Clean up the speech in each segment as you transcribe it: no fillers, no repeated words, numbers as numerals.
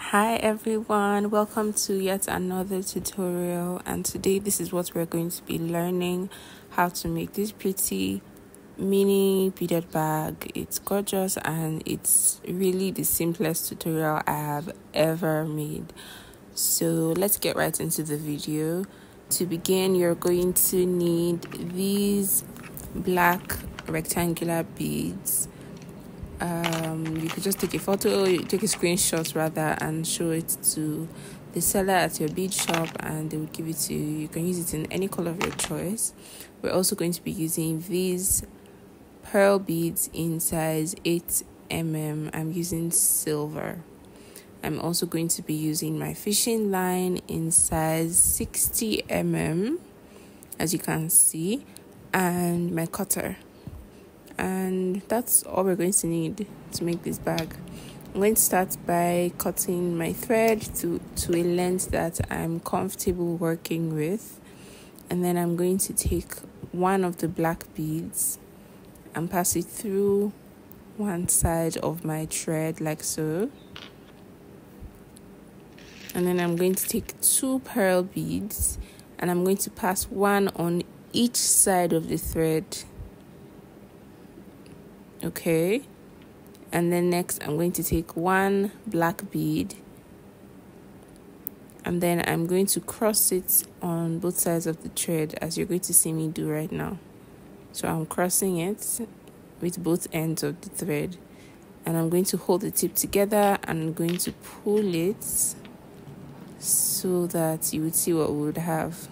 Hi everyone, welcome to yet another tutorial, and today this is what we're going to be learning: how to make this pretty mini beaded bag. It's gorgeous and it's really the simplest tutorial I have ever made. So let's get right into the video. To begin, you're going to need these black rectangular beads. You could just take a screenshot rather, and show it to the seller at your bead shop and they will give it to you. You can use it in any color of your choice. We're also going to be using these pearl beads in size 8mm. I'm using silver. I'm also going to be using my fishing line in size 60mm, as you can see, and my cutter. And that's all we're going to need to make this bag. I'm going to start by cutting my thread to a length that I'm comfortable working with, and then I'm going to take one of the black beads and pass it through one side of my thread like so, and then I'm going to take two pearl beads and I'm going to pass one on each side of the thread. Okay, and then next I'm going to take one black bead and then I'm going to cross it on both sides of the thread, as you're going to see me do right now. So I'm crossing it with both ends of the thread and I'm going to hold the tip together and I'm going to pull it so that you would see what we would have.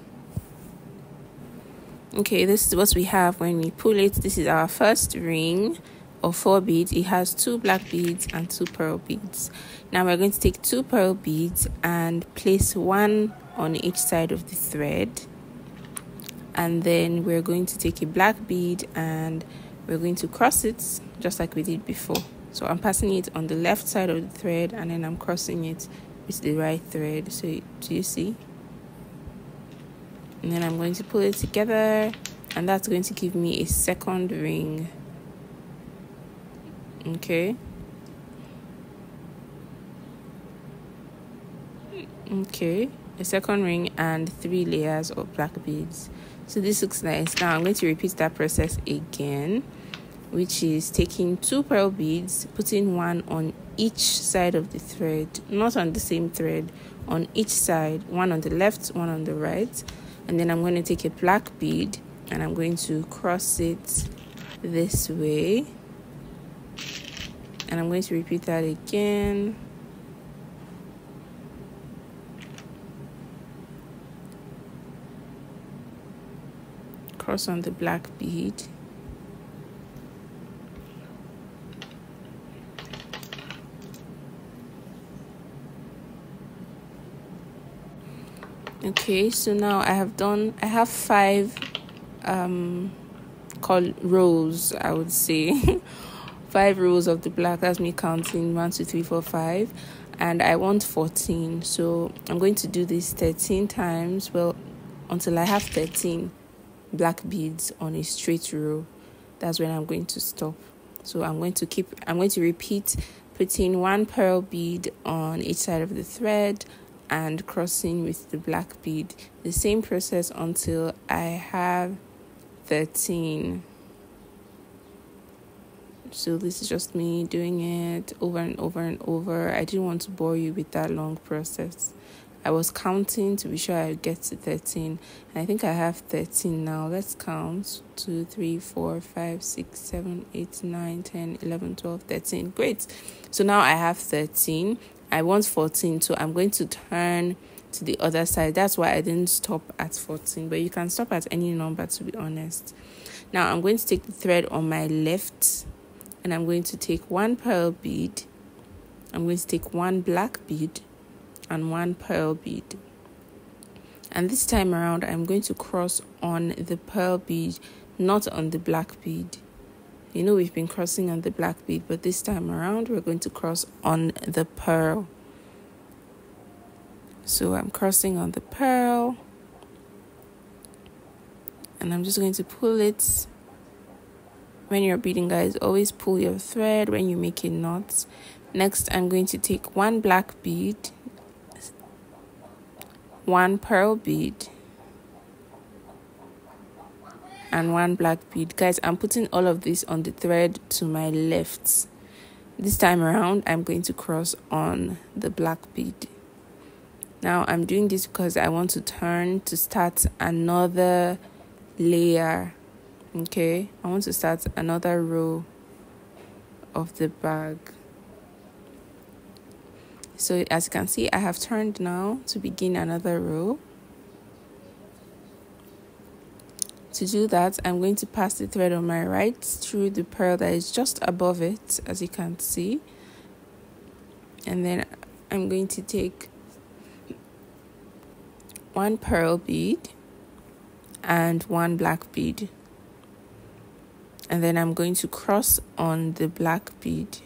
Okay, this is what we have when we pull it. This is our first ring of 4 beads. It has 2 black beads and 2 pearl beads. Now we're going to take 2 pearl beads and place one on each side of the thread, and then we're going to take a black bead and we're going to cross it just like we did before. So I'm passing it on the left side of the thread and then I'm crossing it with the right thread. So do you see? And then I'm going to pull it together, and that's going to give me a second ring. Okay, a second ring and 3 layers of black beads. So this looks nice. Now I'm going to repeat that process again, which is taking 2 pearl beads, putting one on each side of the thread, not on the same thread, on each side, one on the left, one on the right, and then I'm going to take a black bead and I'm going to cross it this way. And I'm going to repeat that again. Cross on the black bead. Okay, so now I have 5 rows, I would say. 5 rows of the black. That's me counting 1 2 3 4 5, and I want 14. So I'm going to do this 13 times, well, until I have 13 black beads on a straight row. That's when I'm going to stop. So I'm going to repeat putting 1 pearl bead on each side of the thread and crossing with the black bead. The same process until I have 13. So this is just me doing it over and over and over. I didn't want to bore you with that long process. I was counting to be sure I get to 13. And I think I have 13 now. Let's count. 2, 3, 4, 5, 6, 7, 8, 9, 10, 11, 12, 13. Great. So now I have 13. I want 14. So I'm going to turn to the other side. That's why I didn't stop at 14. But you can stop at any number, to be honest. Now I'm going to take the thread on my left, and I'm going to take 1 pearl bead. I'm going to take 1 black bead and 1 pearl bead. And this time around, I'm going to cross on the pearl bead, not on the black bead. You know, we've been crossing on the black bead, but this time around, we're going to cross on the pearl. So I'm crossing on the pearl, and I'm just going to pull it. When you're beading, guys, always pull your thread when you make a knot. Next, I'm going to take one black bead, one pearl bead, and one black bead. Guys, I'm putting all of this on the thread to my left. This time around, I'm going to cross on the black bead. Now, I'm doing this because I want to turn to start another layer. Okay, I want to start another row of the bag. So as you can see, I have turned now to begin another row. To do that, I'm going to pass the thread on my right through the pearl that is just above it, as you can see. And then I'm going to take one pearl bead and one black bead. And then I'm going to cross on the black bead,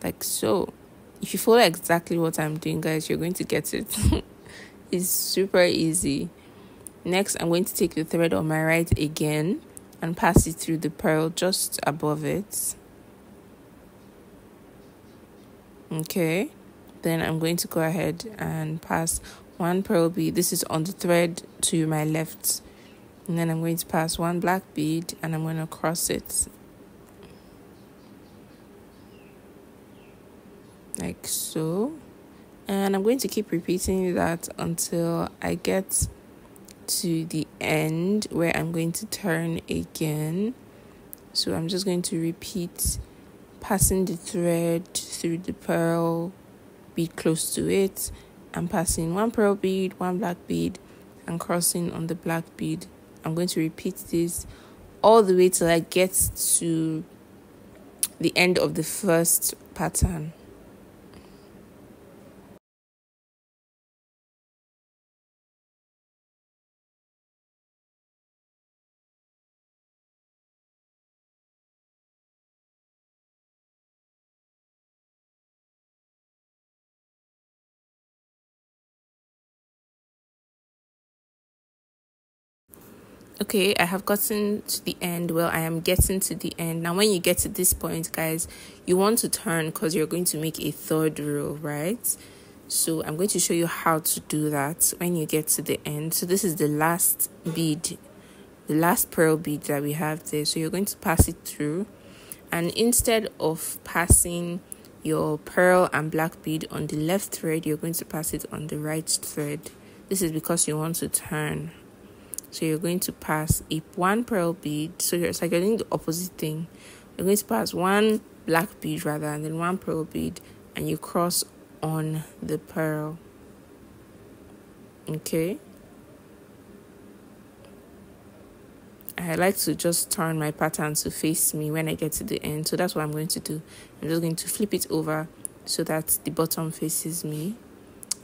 like so. If you follow exactly what I'm doing, guys, you're going to get it. It's super easy. Next, I'm going to take the thread on my right again and pass it through the pearl just above it. Okay. Then I'm going to go ahead and pass one pearl bead. This is on the thread to my left. And then I'm going to pass one black bead and I'm going to cross it. Like so. And I'm going to keep repeating that until I get to the end where I'm going to turn again. So I'm just going to repeat passing the thread through the pearl bead close to it, and passing one pearl bead, one black bead, and crossing on the black bead. I'm going to repeat this all the way till I get to the end of the first pattern. Okay, I have gotten to the end. Well, I am getting to the end. Now, when you get to this point, guys, you want to turn because you're going to make a third row, right? So I'm going to show you how to do that when you get to the end. So this is the last bead, the last pearl bead that we have there. So you're going to pass it through. And instead of passing your pearl and black bead on the left thread, you're going to pass it on the right thread. This is because you want to turn. So you're going to pass one pearl bead. So it's like you're doing the opposite thing. You're going to pass one black bead rather, and then one pearl bead, and you cross on the pearl. Okay. I like to just turn my pattern to face me when I get to the end. So that's what I'm going to do. I'm just going to flip it over so that the bottom faces me.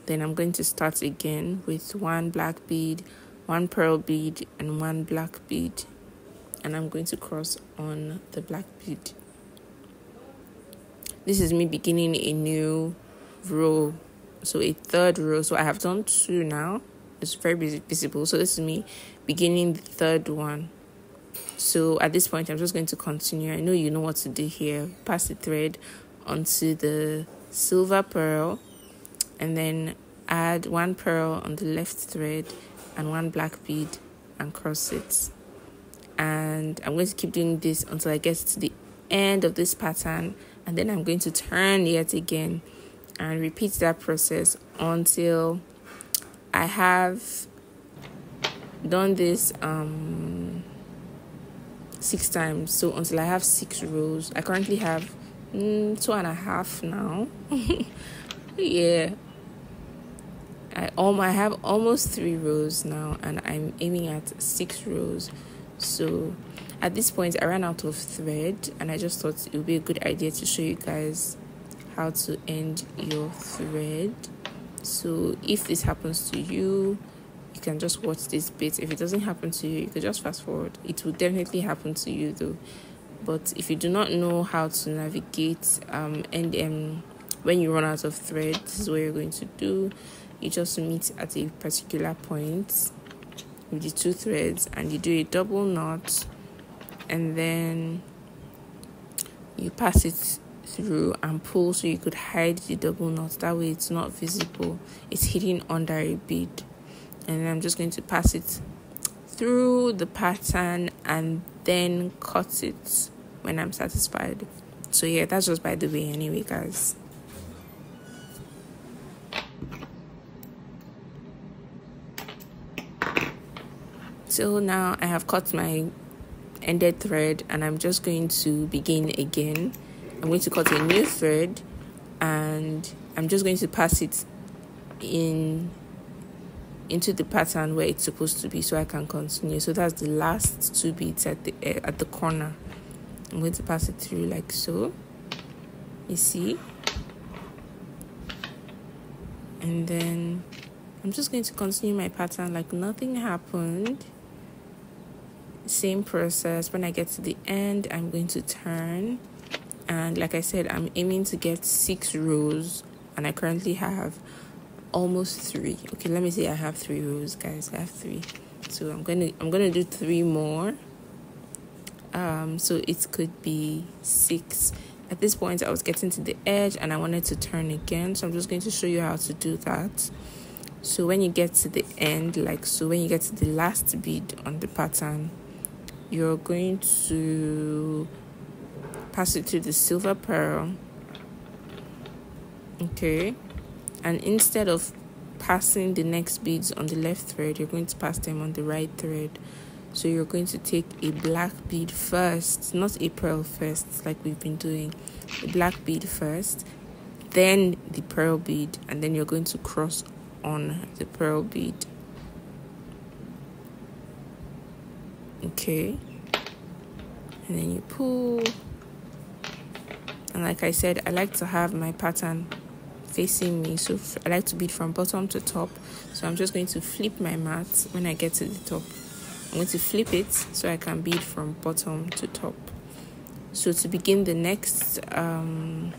Then I'm going to start again with one black bead, one pearl bead, and one black bead, and I'm going to cross on the black bead. This is me beginning a new row, so a third row. So I have done two now. It's very visible. So this is me beginning the third one. So at this point, I'm just going to continue. I know you know what to do here. Pass the thread onto the silver pearl, and then add one pearl on the left thread and one black bead and cross it. And I'm going to keep doing this until I get to the end of this pattern, and then I'm going to turn yet again and repeat that process until I have done this 6 times. So until I have 6 rows. I currently have 2.5 now. Yeah, I have almost 3 rows now, and I'm aiming at 6 rows. So at this point, I ran out of thread, and I just thought it would be a good idea to show you guys how to end your thread. So if this happens to you, you can just watch this bit. If it doesn't happen to you, you could just fast forward. It will definitely happen to you though. But if you do not know how to navigate when you run out of thread, this is what you're going to do. You just meet at a particular point with the 2 threads, and you do a double knot, and then you pass it through and pull so you could hide the double knot. That way it's not visible, it's hidden under a bead. And then I'm just going to pass it through the pattern and then cut it when I'm satisfied. So yeah, that's just by the way anyway, guys. So now I have cut my ended thread and I'm just going to begin again. I'm going to cut a new thread and I'm just going to pass it into the pattern where it's supposed to be so I can continue. So that's the last 2 beads at the corner. I'm going to pass it through like so, you see, and then I'm just going to continue my pattern like nothing happened. Same process. When I get to the end, I'm going to turn, and like I said, I'm aiming to get 6 rows and I currently have almost 3. Okay, let me say I have 3 rows, guys. I have 3, so I'm gonna do 3 more. So it could be 6. At this point I was getting to the edge and I wanted to turn again, so I'm just going to show you how to do that. So when you get to the end, like so, when you get to the last bead on the pattern, you're going to pass it to the silver pearl, okay, and instead of passing the next beads on the left thread, you're going to pass them on the right thread. So you're going to take a black bead first, not a pearl first like we've been doing. The black bead first, then the pearl bead, and then you're going to cross on the pearl bead. Okay, and then you pull, and like I said, I like to have my pattern facing me, so I like to bead from bottom to top. So I'm just going to flip my mat when I get to the top. I'm going to flip it so I can bead from bottom to top. So to begin the next line,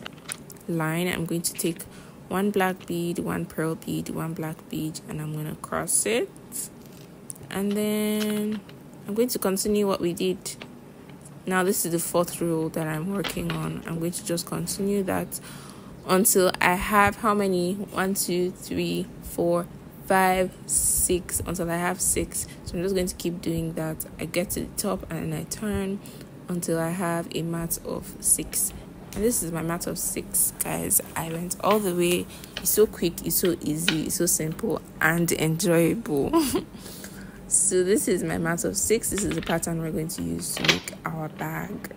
I'm going to take 1 black bead, 1 pearl bead, 1 black bead, and I'm going to cross it. And then I'm going to continue what we did. Now this is the 4th row that I'm working on. I'm going to just continue that until I have how many? 1, 2, 3, 4, 5, 6, until I have 6. So I'm just going to keep doing that. I get to the top and I turn until I have a mat of 6. And this is my mat of 6, guys. I went all the way. It's so quick, it's so easy, it's so simple and enjoyable. So this is my mat of 6. This is the pattern we're going to use to make our bag.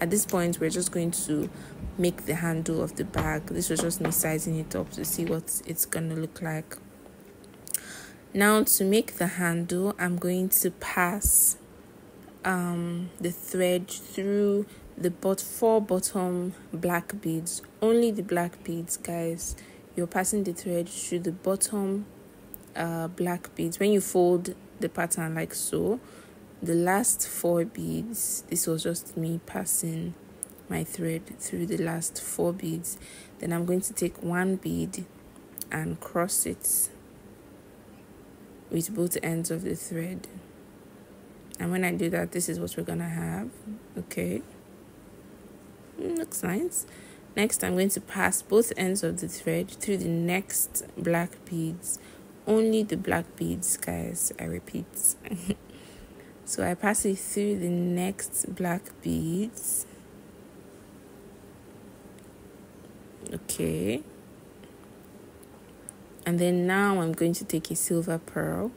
At this point, we're just going to make the handle of the bag. This was just me sizing it up to see what it's gonna look like. Now to make the handle, I'm going to pass the thread through the 4 bottom black beads. Only the black beads, guys. You're passing the thread through the bottom black beads. When you fold the pattern like so, the last 4 beads, this was just me passing my thread through the last 4 beads. Then I'm going to take 1 bead and cross it with both ends of the thread. And when I do that, this is what we're gonna have. Okay, looks nice. Next, I'm going to pass both ends of the thread through the next black beads. Only the black beads, guys, I repeat. So I pass it through the next black beads. Okay, and then now I'm going to take a silver pearl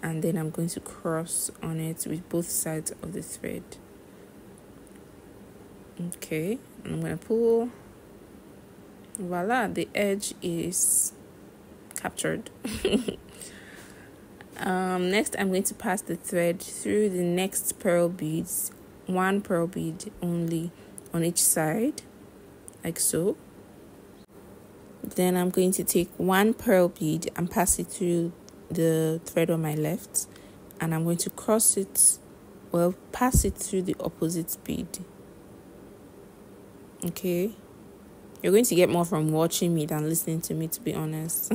and then I'm going to cross on it with both sides of the thread. Okay, and I'm going to pull. Voila, the edge is captured. Next, I'm going to pass the thread through the next pearl beads, 1 pearl bead only on each side, like so. Then I'm going to take 1 pearl bead and pass it through the thread on my left, and I'm going to cross it, well, pass it through the opposite bead. Okay, you're going to get more from watching me than listening to me, to be honest.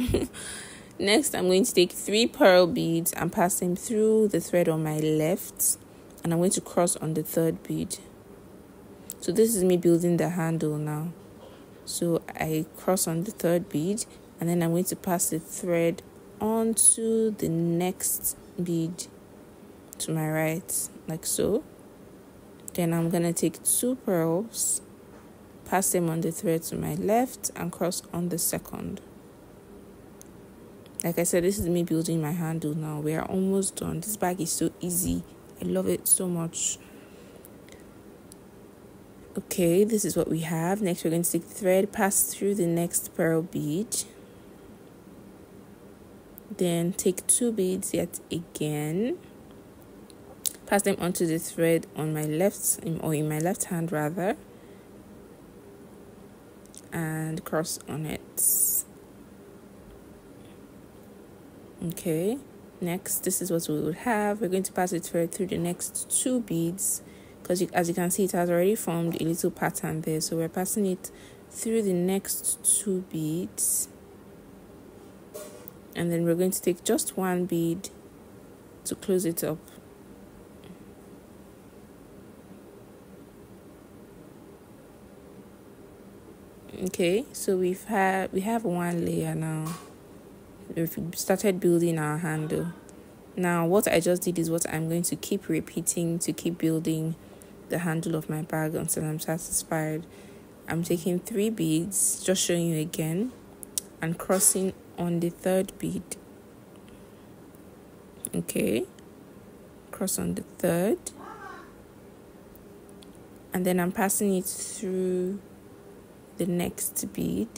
Next, I'm going to take 3 pearl beads and pass them through the thread on my left, and I'm going to cross on the 3rd bead. So this is me building the handle now. So I cross on the third bead, and then I'm going to pass the thread onto the next bead to my right, like so. Then I'm going to take 2 pearls, pass them on the thread to my left, and cross on the second. Like I said, this is me building my handle now. We are almost done. This bag is so easy. I love it so much. Okay, this is what we have. Next, we're going to take the thread, pass through the next pearl bead. Then take 2 beads yet again. Pass them onto the thread on my left, or in my left hand rather. And cross on it. Okay, next, this is what we would have. We're going to pass the thread through the next 2 beads. Because as you can see, it has already formed a little pattern there. So we're passing it through the next 2 beads. And then we're going to take just 1 bead to close it up. Okay, so we have 1 layer now. We've started building our handle. Now what I just did is what I'm going to keep repeating to keep building the handle of my bag until I'm satisfied. I'm taking 3 beads, just showing you again, and crossing on the 3rd bead. Okay, cross on the 3rd, and then I'm passing it through the next bead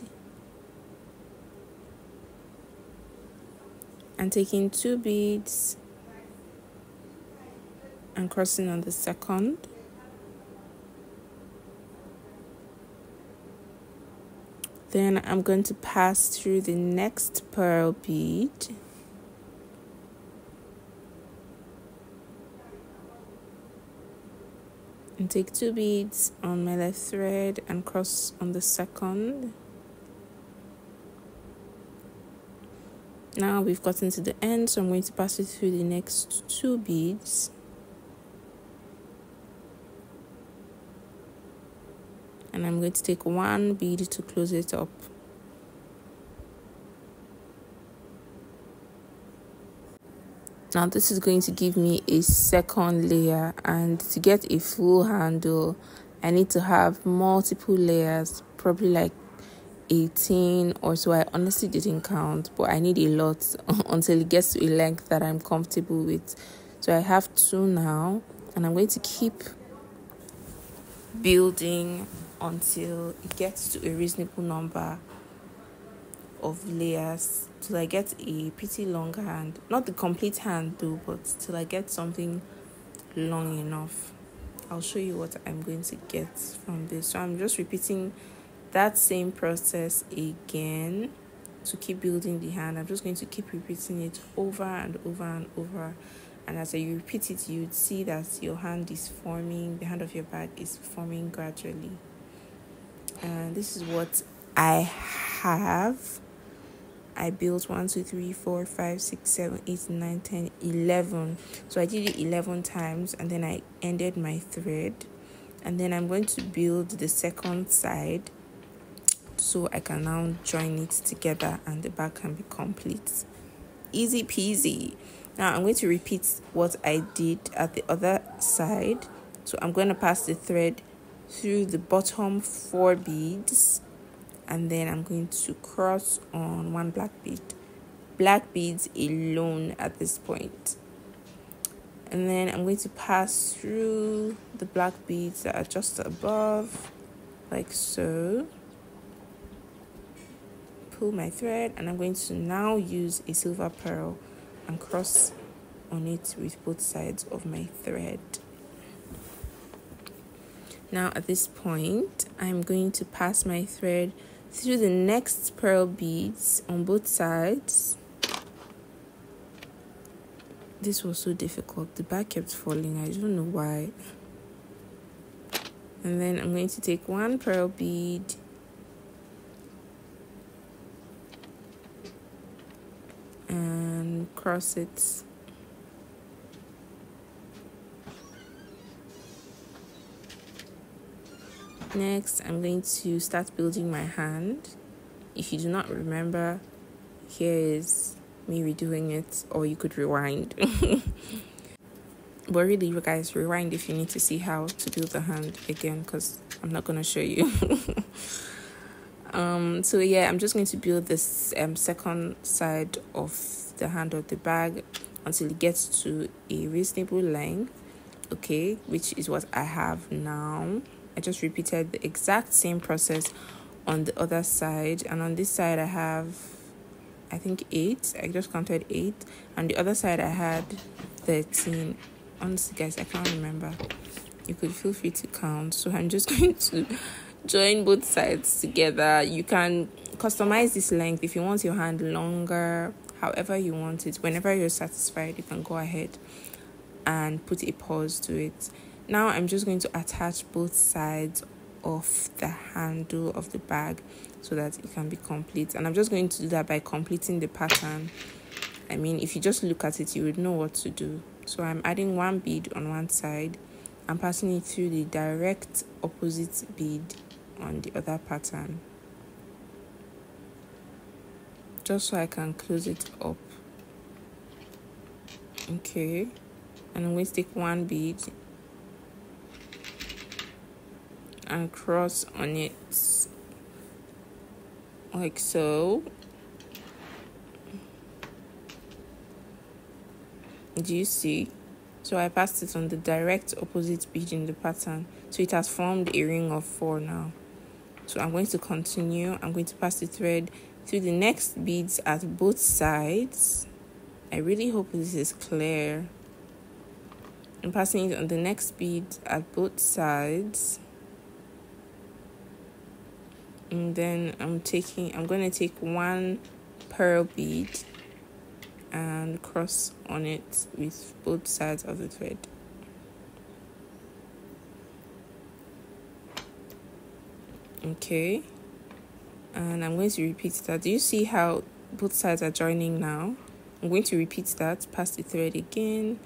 and taking 2 beads and crossing on the 2nd. Then I'm going to pass through the next pearl bead and take 2 beads on my left thread and cross on the 2nd. Now we've gotten to the end, so I'm going to pass it through the next 2 beads. And I'm going to take 1 bead to close it up. Now this is going to give me a 2nd layer, and to get a full handle I need to have multiple layers, probably like 18 or so. I honestly didn't count, but I need a lot until it gets to a length that I'm comfortable with. So I have 2 now, and I'm going to keep building until it gets to a reasonable number of layers, till I get a pretty long hand. Not the complete hand though, but till I get something long enough. I'll show you what I'm going to get from this. So I'm just repeating that same process again to keep building the hand. I'm just going to keep repeating it over and over and over. And as you repeat it, you'd see that your hand is forming, the hand of your bag is forming gradually. And this is what I have. I built 1, 2, 3, 4, 5, 6, 7, 8, 9, 10, 11. So I did it 11 times, and then I ended my thread. And then I'm going to build the 2nd side so I can now join it together and the bag can be complete. Easy peasy. Now I'm going to repeat what I did at the other side. So I'm going to pass the thread through the bottom 4 beads, and then I'm going to cross on 1 black bead. Black beads alone at this point. And then I'm going to pass through the black beads that are just above, like so. Pull my thread, and I'm going to now use a silver pearl and cross on it with both sides of my thread. Now at this point, I'm going to pass my thread through the next pearl beads on both sides. This was so difficult. The bag kept falling. I don't know why. And then I'm going to take 1 pearl bead and cross it. Next, I'm going to start building my hand. If you do not remember, here is me redoing it, or you could rewind. But really, you guys, rewind if you need to see how to build the hand again, because I'm not going to show you. So yeah, I'm just going to build this second side of the hand of the bag until it gets to a reasonable length, okay, which is what I have now. I just repeated the exact same process on the other side, and on this side I have, I think, 8. I just counted 8, and the other side I had 13. Honestly, guys, I can't remember. You could feel free to count. So I'm just going to join both sides together. You can customize this length if you want your hand longer, however you want it. Whenever you're satisfied, you can go ahead and put a pause to it. Now I'm just going to attach both sides of the handle of the bag so that it can be complete, and I'm just going to do that by completing the pattern. I mean, if you just look at it, you would know what to do. So I'm adding 1 bead on one side. I'm passing it through the direct opposite bead on the other pattern, just so I can close it up. Okay, and I'm going to take 1 bead and cross on it like so. Do you see? So I passed it on the direct opposite bead in the pattern, so it has formed a ring of 4 now. So I'm going to continue. I'm going to pass the thread through the next beads at both sides. I really hope this is clear. I'm passing it on the next bead at both sides. And then I'm going to take 1 pearl bead and cross on it with both sides of the thread. Okay, and I'm going to repeat that. Do you see how both sides are joining now? I'm going to repeat that, pass the thread again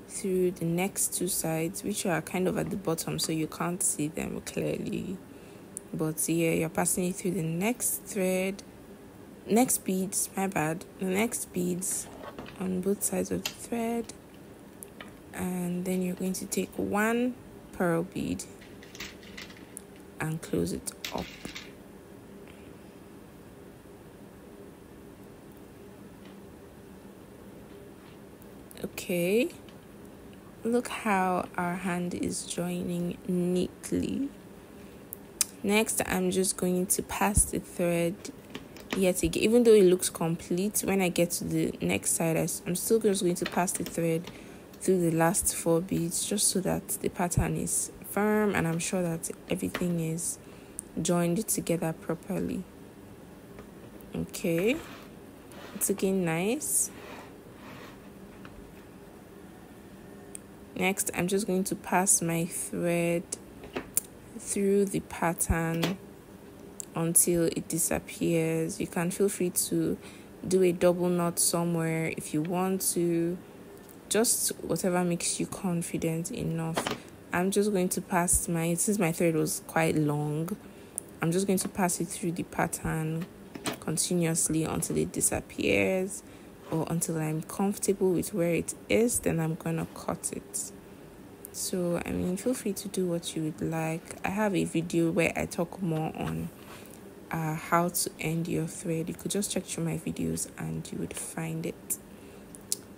through the next 2 sides, which are kind of at the bottom, so you can't see them clearly. But yeah, you're passing it through the next thread, next beads, my bad, the next beads on both sides of the thread, and then you're going to take 1 pearl bead and close it up. Okay, look how our hand is joining neatly. Next, I'm just going to pass the thread yet again. Even though it looks complete, when I get to the next side, I'm still just going to pass the thread through the last 4 beads, just so that the pattern is firm and I'm sure that everything is joined together properly. Okay, it's looking nice. Next, I'm just going to pass my thread through the pattern until it disappears. You can feel free to do a double knot somewhere if you want to, just whatever makes you confident enough. I'm just going to pass since my thread was quite long, I'm just going to pass it through the pattern continuously until it disappears, or until I'm comfortable with where it is. Then I'm gonna cut it. So I mean, feel free to do what you would like. I have a video where I talk more on how to end your thread. You could just check through my videos and you would find it.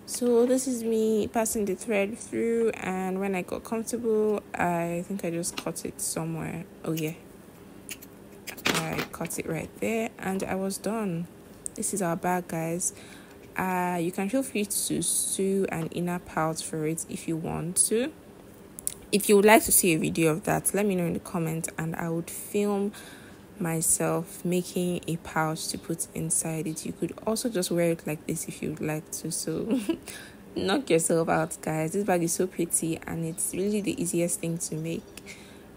So this is me passing the thread through, and when I got comfortable, I think I just cut it somewhere. Oh yeah, I cut it right there and I was done. This is our bag, guys. You can feel free to sew an inner pouch for it if you want to. If you would like to see a video of that, let me know in the comments and I would film myself making a pouch to put inside it. You could also just wear it like this if you would like to. So knock yourself out, guys. This bag is so pretty and it's really the easiest thing to make.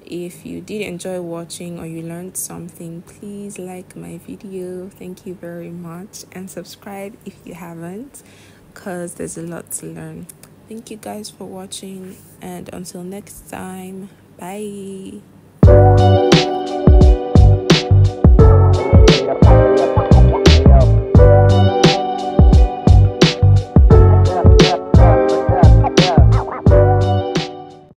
If you did enjoy watching or you learned something, please like my video. Thank you very much, and subscribe if you haven't, because there's a lot to learn. Thank you guys for watching, and until next time, bye.